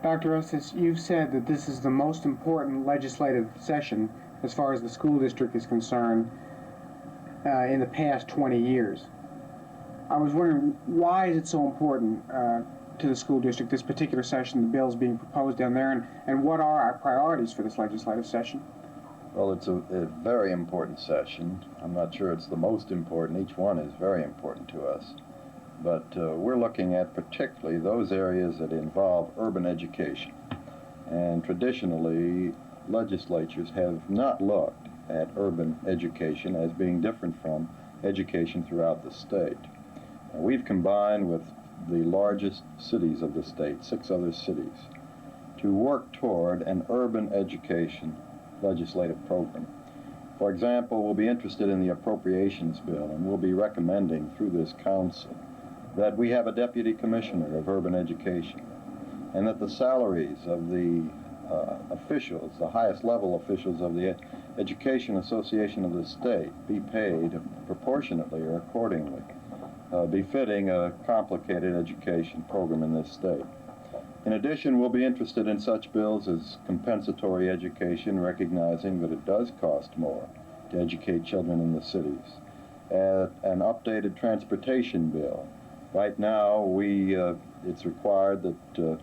Dr. Estes, you've said that this is the most important legislative session as far as the school district is concerned in the past 20 years. I was wondering, why is it so important to the school district, this particular session, the bills being proposed down there, and what are our priorities for this legislative session? Well, it's a very important session. I'm not sure it's the most important. Each one is very important to us. But we're looking at particularly those areas that involve urban education. And traditionally, legislatures have not looked at urban education as being different from education throughout the state. We've combined with the largest cities of the state, 6 other cities, to work toward an urban education legislative program. For example, we'll be interested in the appropriations bill, and we'll be recommending through this council that we have a deputy commissioner of urban education, and that the salaries of the officials, the highest level officials of the Education Association of the state, be paid proportionately or accordingly, befitting a complicated education program in this state. In addition, we'll be interested in such bills as compensatory education, recognizing that it does cost more to educate children in the cities, an updated transportation bill. Right now, it's required that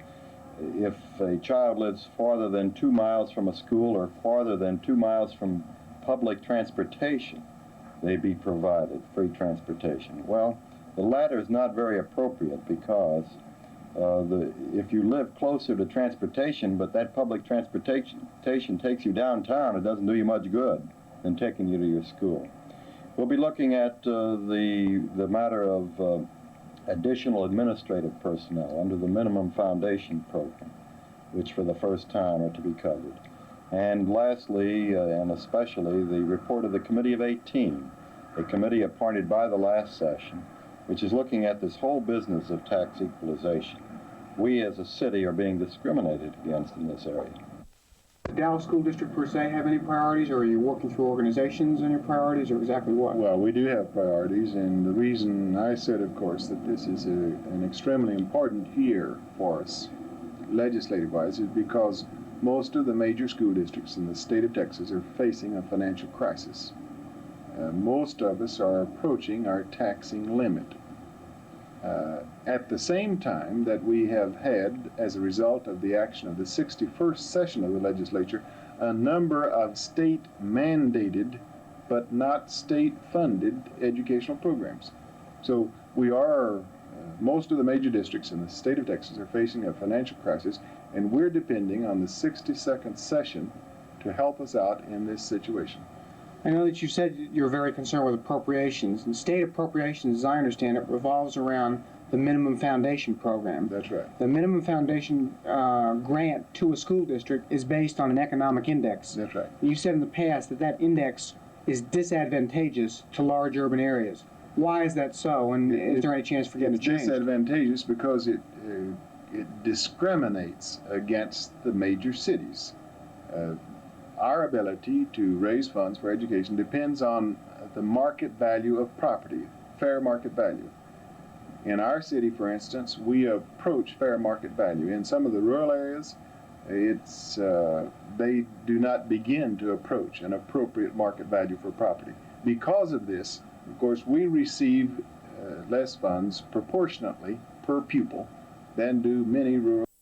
if a child lives farther than 2 miles from a school or farther than 2 miles from public transportation, they be provided free transportation. Well, the latter is not very appropriate because if you live closer to transportation, but that public transportation takes you downtown, it doesn't do you much good than taking you to your school. We'll be looking at the matter of additional administrative personnel under the minimum foundation program, which for the first time are to be covered. And lastly, and especially, the report of the Committee of 18, a committee appointed by the last session, which is looking at this whole business of tax equalization. We as a city are being discriminated against in this area. Does the Dallas School District per se have any priorities, or are you working through organizations on your priorities, or exactly what? Well, we do have priorities, and the reason I said, of course, that this is an extremely important year for us, legislative-wise, is because most of the major school districts in the state of Texas are facing a financial crisis. Most of us are approaching our taxing limit. At the same time that we have had, as a result of the action of the 61st session of the legislature, a number of state-mandated but not state-funded educational programs. So we are, most of the major districts in the state of Texas are facing a financial crisis, and we're depending on the 62nd session to help us out in this situation. I know that you said you're very concerned with appropriations, and state appropriations, as I understand it, revolves around the minimum foundation program. That's right. The minimum foundation grant to a school district is based on an economic index. That's right. You said in the past that that index is disadvantageous to large urban areas. Why is that so, and is there any chance for getting a change? It's disadvantageous because it discriminates against the major cities. Our ability to raise funds for education depends on the market value of property, fair market value. In our city, for instance, we approach fair market value. In some of the rural areas, they do not begin to approach an appropriate market value for property. Because of this, of course, we receive less funds proportionately per pupil than do many rural